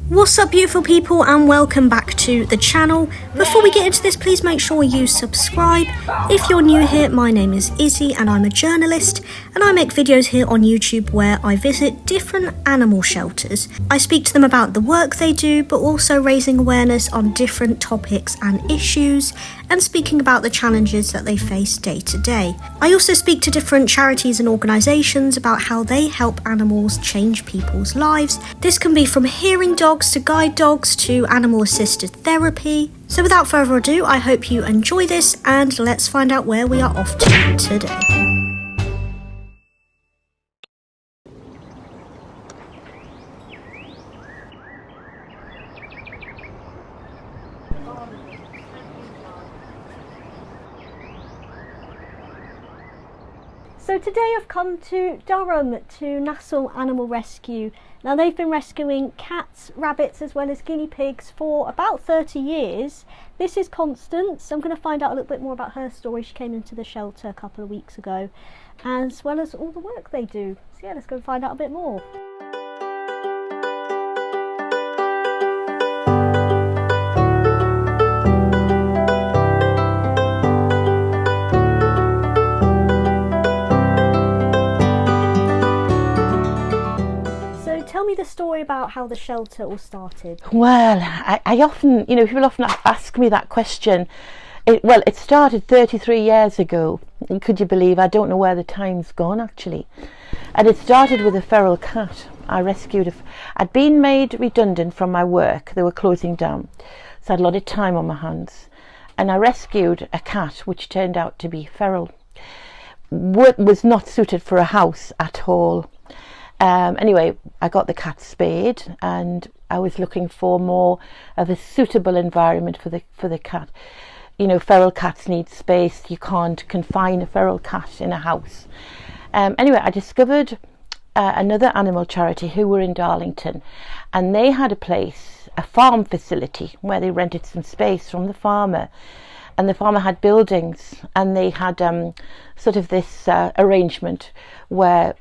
What's up, beautiful people, and welcome back to the channel. Before we get into this, please make sure you subscribe. If you're new here, my name is Izzy and I'm a journalist, and I make videos here on YouTube where I visit different animal shelters. I speak to them about the work they do, but also raising awareness on different topics and issues, and speaking about the challenges that they face day to day. I also speak to different charities and organisations about how they help animals change people's lives. This can be from hearing dogs to guide dogs to animal assisted therapy. So without further ado, I hope you enjoy this, and let's find out where we are off to today. So today I've come to Durham to NASSL Animal Rescue. Now they've been rescuing cats, rabbits as well as guinea pigs for about 30 years. This is Constance. I'm going to find out a little bit more about her story. She came into the shelter a couple of weeks ago, as well as all the work they do. So yeah, let's go and find out a bit more. Tell me the story about how the shelter all started. Well, I often, people often ask me that question. It started 33 years ago. And could you believe? I don't know where the time's gone actually. And it started with a feral cat. I rescued I'd been made redundant from my work. They were closing down, so I had a lot of time on my hands. And I rescued a cat which turned out to be feral. Was not suited for a house at all. Anyway, I got the cat spayed, and I was looking for more of a suitable environment for the cat. Feral cats need space. You can't confine a feral cat in a house. Anyway, I discovered another animal charity who were in Darlington, and they had a farm facility where they rented some space from the farmer. And the farmer had buildings, and they had sort of this arrangement where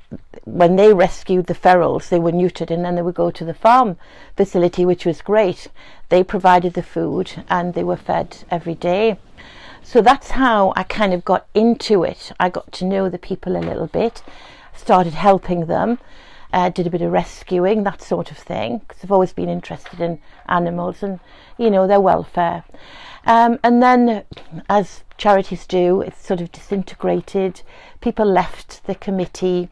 when they rescued the ferals, they were neutered, and then they would go to the farm facility, which was great. They provided the food and they were fed every day. So that's how I kind of got into it. I got to know the people a little bit, started helping them, did a bit of rescuing, that sort of thing, because I've always been interested in animals and, their welfare. And then, as charities do, it's sort of disintegrated. People left the committee,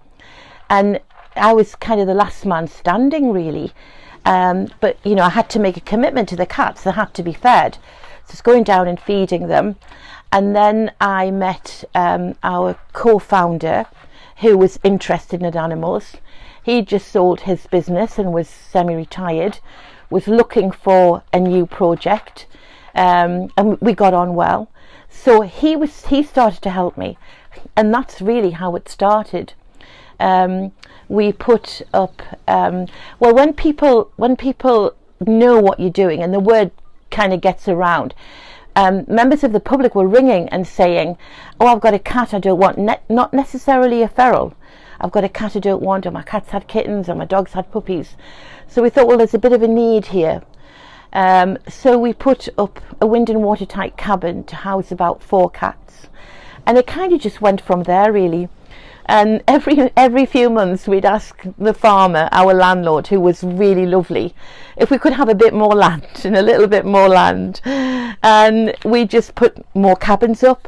and I was kind of the last man standing, really. But I had to make a commitment to the cats. They had to be fed. So it's going down and feeding them. And then I met our co-founder, who was interested in animals. He just sold his business and was semi-retired, was looking for a new project. And we got on well, so he started to help me, and that's really how it started. We put up when people know what you're doing and the word kind of gets around, members of the public were ringing and saying, "Oh, I've got a cat I don't want," not necessarily a feral. "I've got a cat I don't want," or "My cat's had kittens," or "My dog's had puppies." So we thought, well, there's a bit of a need here. So we put up a wind and watertight cabin to house about 4 cats, and it kind of just went from there, really. And every few months we'd ask the farmer, our landlord, who was really lovely, if we could have a bit more land and a little bit more land, and we just put more cabins up.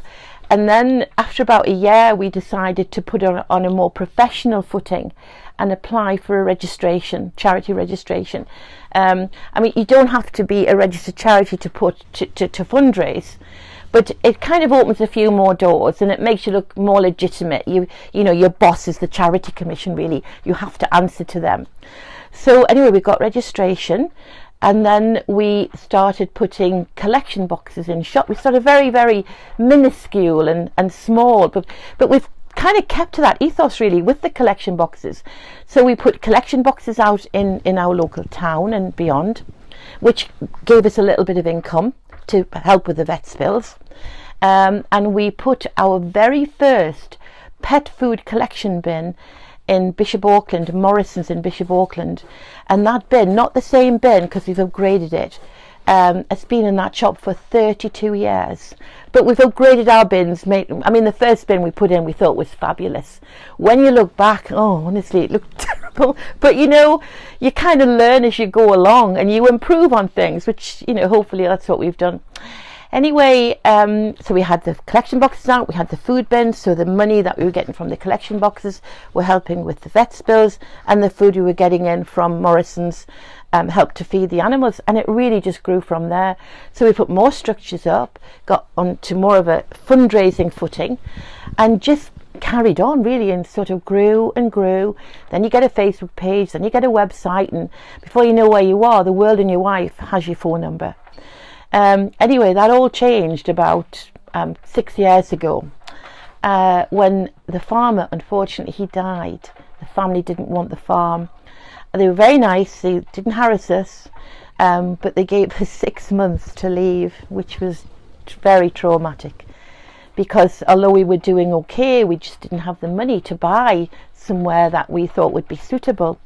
And then after about a year we decided to put it on a more professional footing and apply for a registration, charity registration. You don't have to be a registered charity to fundraise, but it kind of opens a few more doors and it makes you look more legitimate. Your boss is the charity commission, really. You have to answer to them. So anyway, we got registration, and then we started putting collection boxes in shop. We started very, very minuscule and small, but we've kind of kept to that ethos, really, with the collection boxes. So we put collection boxes out in our local town and beyond, which gave us a little bit of income to help with the vet's bills. And we put our very first pet food collection bin in Bishop Auckland, Morrison's in Bishop Auckland, and that bin, not the same bin because we've upgraded it, it's been in that shop for 32 years. But we've upgraded our bins. I mean, the first bin we put in we thought was fabulous. When you look back, oh, honestly, it looked terrible. But you know, you kind of learn as you go along and you improve on things, which, you know, hopefully that's what we've done. Anyway, so we had the collection boxes out, we had the food bins, so the money that we were getting from the collection boxes were helping with the vet's bills, and the food we were getting in from Morrison's helped to feed the animals, and it really just grew from there. So we put more structures up, got onto more of a fundraising footing, and just carried on really, and sort of grew and grew. Then you get a Facebook page, then you get a website, and before you know where you are, the world and your wife has your phone number. Anyway, that all changed about 6 years ago when the farmer, unfortunately, he died. The family didn't want the farm. They were very nice, they didn't harass us, but they gave us 6 months to leave, which was very traumatic, because although we were doing okay, we just didn't have the money to buy somewhere that we thought would be suitable.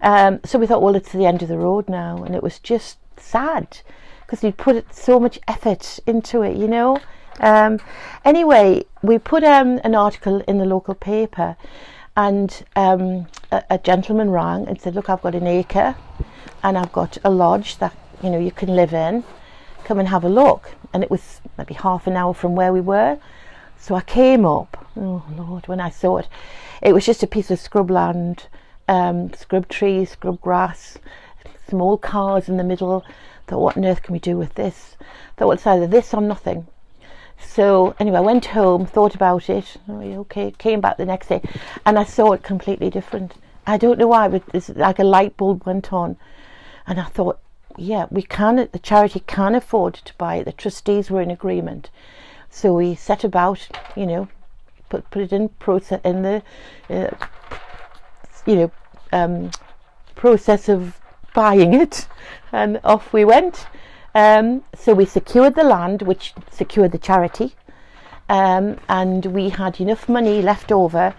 So we thought, well, it's the end of the road now, and it was just sad because we put so much effort into it, you know. Anyway, we put an article in the local paper, and a gentleman rang and said, look, I've got an acre and I've got a lodge that, you know, you can live in, come and have a look. And it was maybe half an hour from where we were. So I came up, oh Lord, when I saw it, it was just a piece of scrub land, scrub trees, scrub grass, some old cars in the middle. Thought, what on earth can we do with this? Thought, well, it's either this or nothing. So anyway, I went home, thought about it. Oh, okay, came back the next day, and I saw it completely different. I don't know why, but it's like a light bulb went on, and I thought, yeah, we can. The charity can afford to buy it. The trustees were in agreement, so we set about, you know, put it in process in the, process of buying it, and off we went. So we secured the land, which secured the charity, and we had enough money left over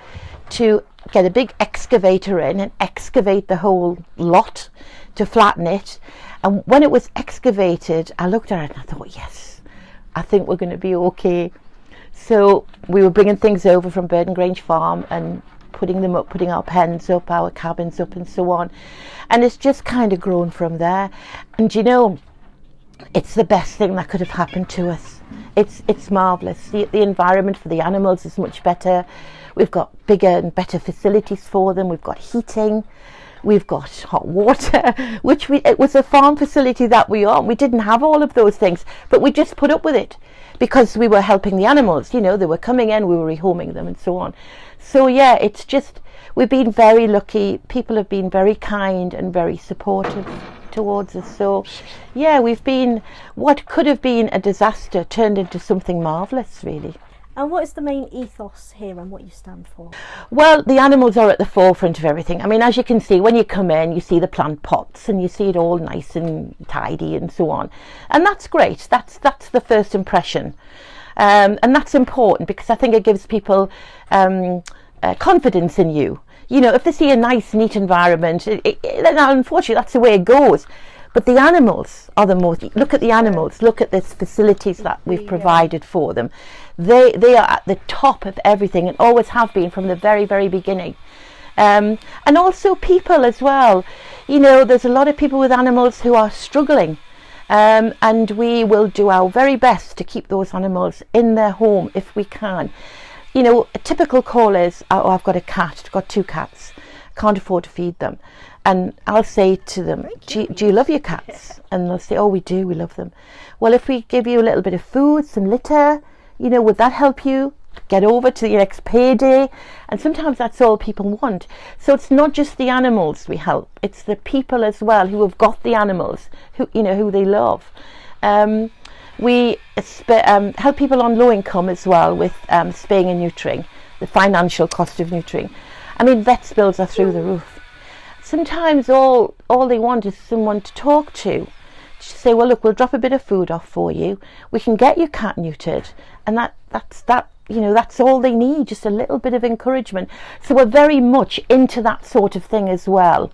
to get a big excavator in and excavate the whole lot to flatten it. And when it was excavated, I looked at it and I thought, yes, I think we're going to be okay. So we were bringing things over from Burden Grange Farm and putting them up, putting our pens up, our cabins up, and so on. And it's just kind of grown from there. And you know, it's the best thing that could have happened to us. It's marvellous. The environment for the animals is much better. We've got bigger and better facilities for them. We've got heating. We've got hot water, which it was a farm facility that we own. We didn't have all of those things, but we just put up with it because we were helping the animals. You know, they were coming in, we were rehoming them and so on. So yeah, it's just, we've been very lucky. People have been very kind and very supportive towards us. So yeah, we've been, what could have been a disaster turned into something marvellous, really. And what is the main ethos here and what you stand for? Well, the animals are at the forefront of everything. I mean, as you can see, when you come in, you see the plant pots and you see it all nice and tidy and so on. And that's great. That's the first impression. And that's important because I think it gives people confidence in you. You know, if they see a nice, neat environment, unfortunately, that's the way it goes. But the animals are the most, look at the animals, look at the facilities that we've provided for them. They are at the top of everything and always have been from the very, very beginning. And also people as well. You know, there's a lot of people with animals who are struggling. And we will do our very best to keep those animals in their home if we can. You know, a typical call is, oh, I've got a cat, I've got 2 cats, can't afford to feed them. And I'll say to them, do you love your cats? And they'll say, oh, we do, we love them. Well, if we give you a little bit of food, some litter, you know, would that help you get over to your next payday? And sometimes that's all people want. So it's not just the animals we help, it's the people as well who have got the animals, who, you know, who they love. We help people on low income as well with spaying and neutering, the financial cost of neutering. I mean, vets bills are through the roof. Sometimes all they want is someone to talk to say, well, look, we'll drop a bit of food off for you. We can get your cat neutered, and that that's all they need, just a little bit of encouragement. So we're very much into that sort of thing as well.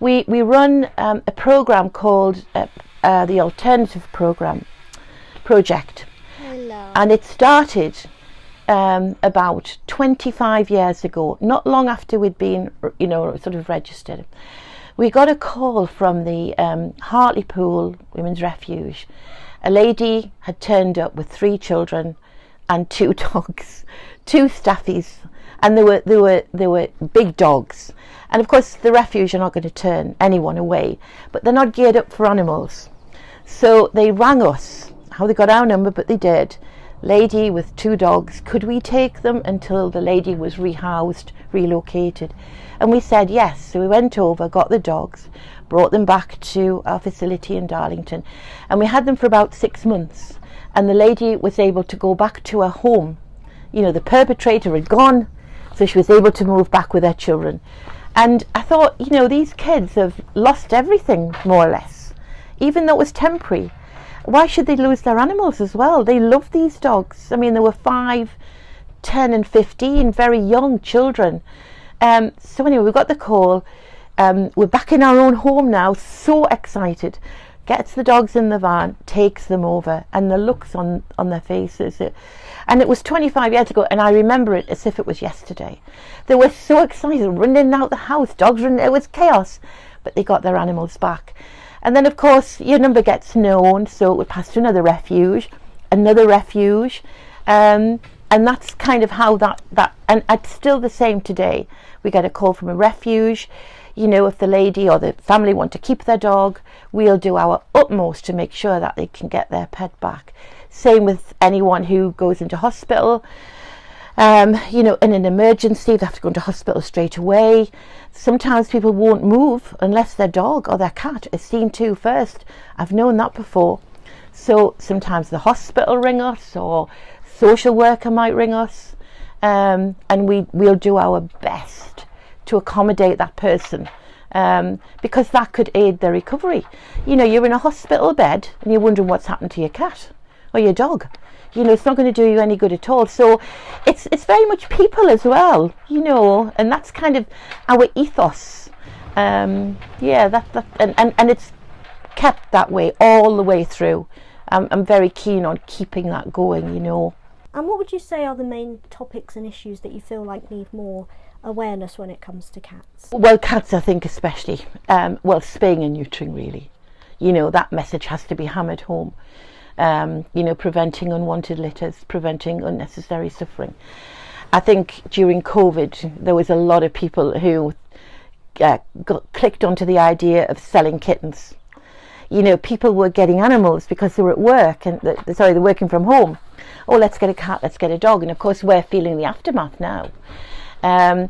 We run a program called the Alternative Project. Hello. And it started about 25 years ago, not long after we'd been, sort of registered. We got a call from the Hartlepool Women's Refuge. A lady had turned up with 3 children and 2 dogs, 2 staffies, and they were big dogs. And of course, the refuge are not going to turn anyone away, but they're not geared up for animals. So they rang us. How they got our number, but they did. Lady with 2 dogs, could we take them until the lady was rehoused, relocated? And we said yes. So we went over, got the dogs, brought them back to our facility in Darlington, and we had them for about 6 months. And the lady was able to go back to her home. The perpetrator had gone, so she was able to move back with her children. And I thought, these kids have lost everything, more or less, even though it was temporary. Why should they lose their animals as well? They love these dogs. I mean, there were 5, 10 and 15 very young children. So anyway, we got the call. We're back in our own home now, so excited. Gets the dogs in the van, takes them over, and the looks on their faces. And it was 25 years ago, and I remember it as if it was yesterday. They were so excited, running out the house, dogs running, it was chaos. But they got their animals back. And then, of course, your number gets known, so it would pass to another refuge, and that's kind of how that and it's still the same today. We get a call from a refuge. If the lady or the family want to keep their dog, we'll do our utmost to make sure that they can get their pet back. Same with anyone who goes into hospital. In an emergency, they have to go into hospital straight away. Sometimes people won't move unless their dog or their cat is seen to first. I've known that before. So sometimes the hospital ring us, or social worker might ring us, and we'll do our best to accommodate that person, because that could aid their recovery. You're in a hospital bed and you're wondering what's happened to your cat or your dog. It's not going to do you any good at all. So it's very much people as well, and that's kind of our ethos. And it's kept that way all the way through. I'm very keen on keeping that going, And what would you say are the main topics and issues that you feel like need more awareness when it comes to cats? Well, cats, I think especially. Spaying and neutering, really. That message has to be hammered home. Preventing unwanted litters, preventing unnecessary suffering. I think during COVID, there was a lot of people who clicked onto the idea of selling kittens. People were getting animals because they were at work, and they're working from home. Oh, let's get a cat, let's get a dog. And of course, we're feeling the aftermath now. The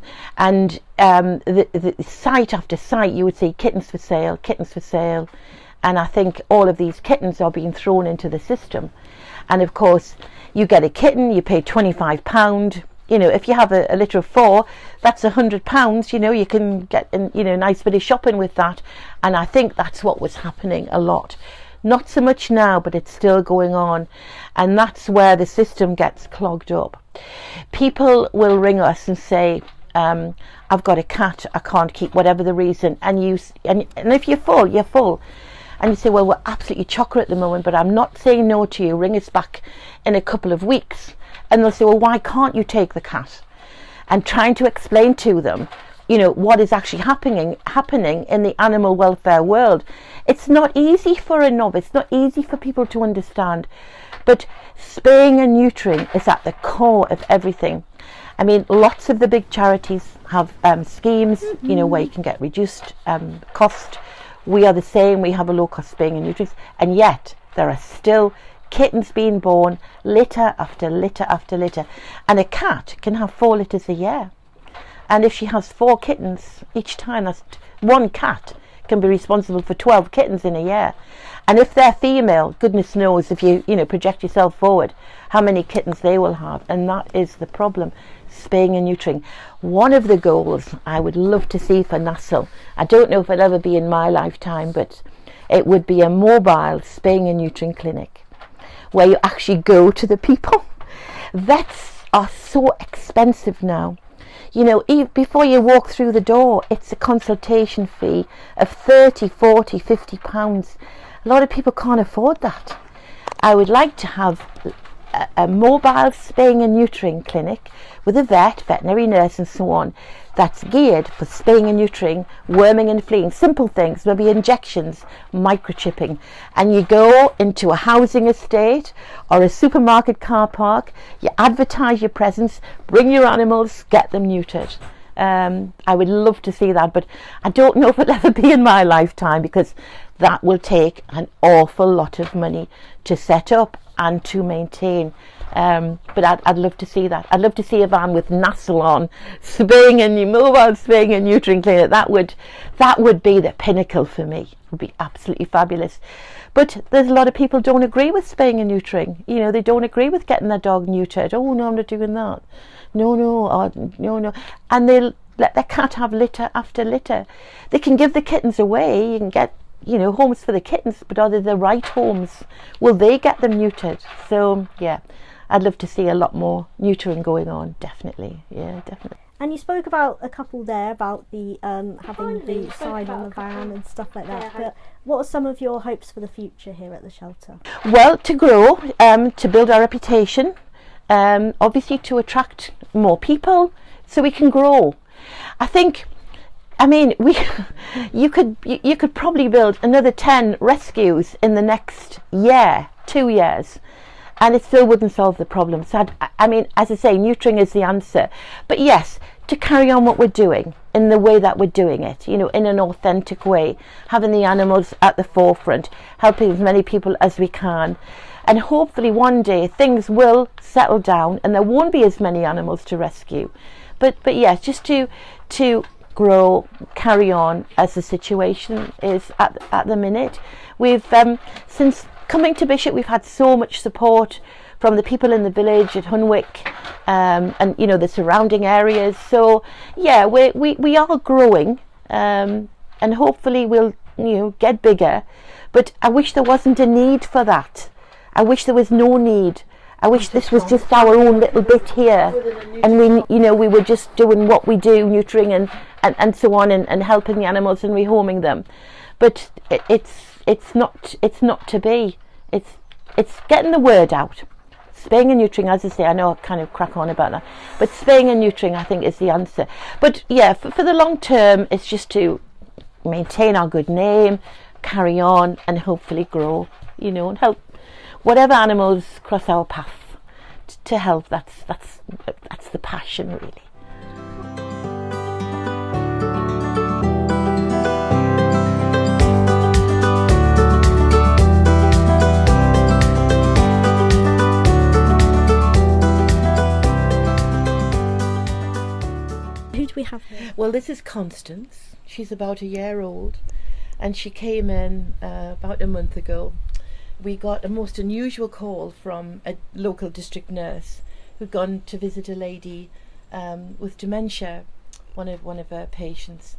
site after site, you would see kittens for sale. And I think all of these kittens are being thrown into the system. And of course, you get a kitten, you pay £25. If you have a litter of 4, that's £100. You can get a nice bit of shopping with that. And I think that's what was happening a lot. Not so much now, but it's still going on. And that's where the system gets clogged up. People will ring us and say, I've got a cat, I can't keep, whatever the reason. And if you're full, you're full. And you say, well, we're absolutely chocker at the moment, but I'm not saying no to you. Ring us back in a couple of weeks. And they'll say, well, why can't you take the cat? And trying to explain to them, what is actually happening in the animal welfare world. It's not easy for a novice, not easy for people to understand. But spaying and neutering is at the core of everything. I mean, lots of the big charities have schemes, where you can get reduced cost. We are the same. We have a low-cost spaying and neutering, and yet there are still kittens being born, litter after litter after litter. And a cat can have 4 litters a year. And if she has 4 kittens each time, that's one cat can be responsible for 12 kittens in a year. And if they're female, goodness knows, if you project yourself forward, how many kittens they will have. And that is the problem. Spaying and neutering. One of the goals I would love to see for NASSL, I don't know if it'll ever be in my lifetime, but it would be a mobile spaying and neutering clinic where you actually go to the people. Vets are so expensive now. You know, before you walk through the door, it's a consultation fee of 30, 40, 50 pounds. A lot of people can't afford that. I would like to have a mobile spaying and neutering clinic with a vet, veterinary nurse and so on, that's geared for spaying and neutering, worming and fleeing, simple things, maybe injections, microchipping, and you go into a housing estate or a supermarket car park, you advertise your presence, bring your animals, get them neutered. I would love to see that, but I don't know if it'll ever be in my lifetime, because that will take an awful lot of money to set up and to maintain. But I'd love to see that. I'd love to see a van with NASSL on, mobile spaying and neutering clinic. That would be the pinnacle for me. It would be absolutely fabulous. But there's a lot of people don't agree with spaying and neutering. You know, they don't agree with getting their dog neutered. Oh no, I'm not doing that. No. And they'll let their cat have litter after litter. They can give the kittens away. You can get, you know, homes for the kittens, but are they the right homes? Will they get them neutered? So yeah, I'd love to see a lot more neutering going on. Definitely. Yeah, definitely. And you spoke about a couple there, about the having the sign on the van and stuff like that. But what are some of your hopes for the future here at the shelter? Well, to grow, to build our reputation, obviously to attract more people, so we can grow. I think, I mean, you could probably build another 10 rescues in the next year, 2 years, and it still wouldn't solve the problem. So I mean, as I say, neutering is the answer. But yes, to carry on what we're doing in the way that we're doing it, you know, in an authentic way, having the animals at the forefront, helping as many people as we can. And hopefully one day things will settle down and there won't be as many animals to rescue. But yes, just to grow, carry on as the situation is at the minute. We've since coming to Bishop, we've had so much support from the people in the village at Hunwick, and you know, the surrounding areas. So yeah, we are growing, and hopefully we'll, you know, get bigger. But I wish there wasn't a need for that. I wish there was no need. I wish this was just our own little bit here, and we were just doing what we do, neutering and so on, and helping the animals and rehoming them. But it's not to be. It's getting the word out. Spaying and neutering, as I say, I know I kind of crack on about that, but spaying and neutering, I think, is the answer. But yeah, for the long term, it's just to maintain our good name, carry on, and hopefully grow, you know, and help whatever animals cross our path to help. That's the passion, really. Who do we have here? Well, this is Constance. She's about a year old, and she came in about a month ago. We got a most unusual call from a local district nurse who'd gone to visit a lady with dementia, one of her patients.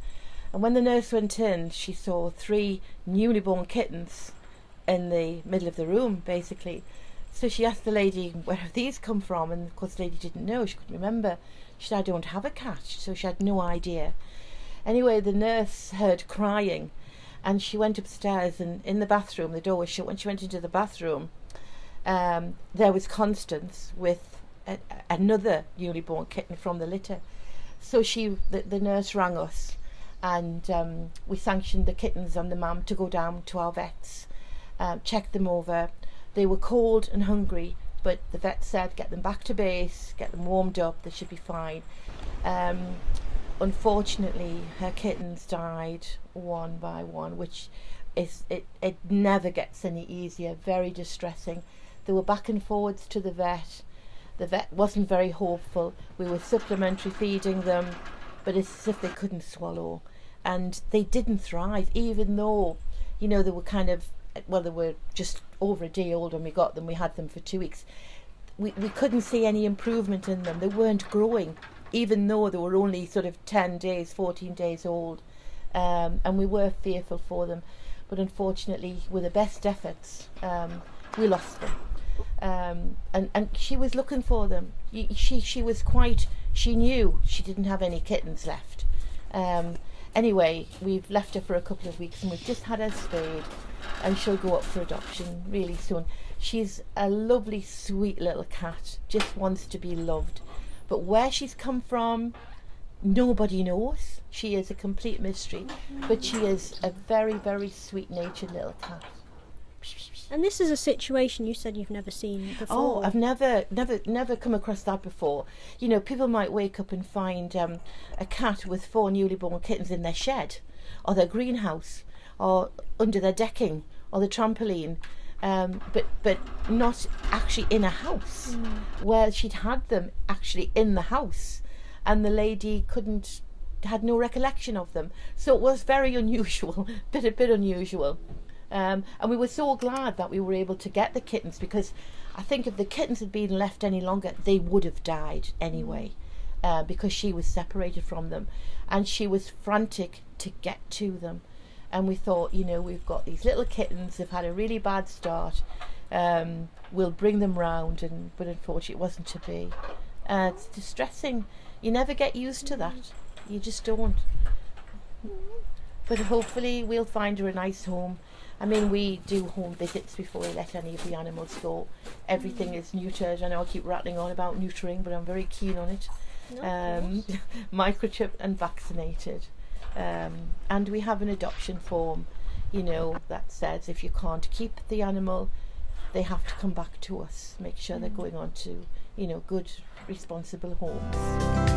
And when the nurse went in, she saw 3 newly born kittens in the middle of the room, basically. So she asked the lady, where have these come from? And of course the lady didn't know, she couldn't remember. She said, I don't have a cat, so she had no idea. Anyway, the nurse heard crying, and she went upstairs, and in the bathroom, the door was shut. When she went into the bathroom, there was Constance with another newly born kitten from the litter. So the nurse rang us, and we sanctioned the kittens and the mum to go down to our vets, check them over. They were cold and hungry, but the vet said get them back to base, get them warmed up, they should be fine. Unfortunately, her kittens died one by one, which is it never gets any easier. Very distressing. They were back and forwards to the vet. The vet wasn't very hopeful. We were supplementary feeding them, but it's as if they couldn't swallow, and they didn't thrive, even though, you know, they were kind of, well, they were just over a day old when we got them. We had them for 2 weeks. We couldn't see any improvement in them. They weren't growing, even though they were only sort of 10 days, 14 days old. And we were fearful for them. But unfortunately, with the best efforts, we lost them. and she was looking for them. She knew she didn't have any kittens left. Anyway, we've left her for a couple of weeks and we've just had her spayed, and she'll go up for adoption really soon. She's a lovely, sweet little cat, just wants to be loved. But where she's come from, nobody knows. She is a complete mystery, but she is a very, very sweet-natured little cat. And this is a situation you said you've never seen before. Oh, I've never come across that before. You know, people might wake up and find a cat with 4 newly born kittens in their shed, or their greenhouse, or under their decking, or the trampoline, but not actually in a house, where she'd had them actually in the house, and the lady had no recollection of them. So it was very unusual, a bit unusual. And we were so glad that we were able to get the kittens, because I think if the kittens had been left any longer, they would have died anyway, because she was separated from them and she was frantic to get to them. And we thought, you know, we've got these little kittens, they've had a really bad start, we'll bring them round, but unfortunately it wasn't to be. It's distressing. You never get used to that, you just don't. But hopefully we'll find her a nice home. I mean, we do home visits before we let any of the animals go. Everything is neutered. I know I keep rattling on about neutering, but I'm very keen on it. Microchipped and vaccinated. And we have an adoption form, you know, that says if you can't keep the animal, they have to come back to us. Make sure they're going on to, you know, good, responsible homes.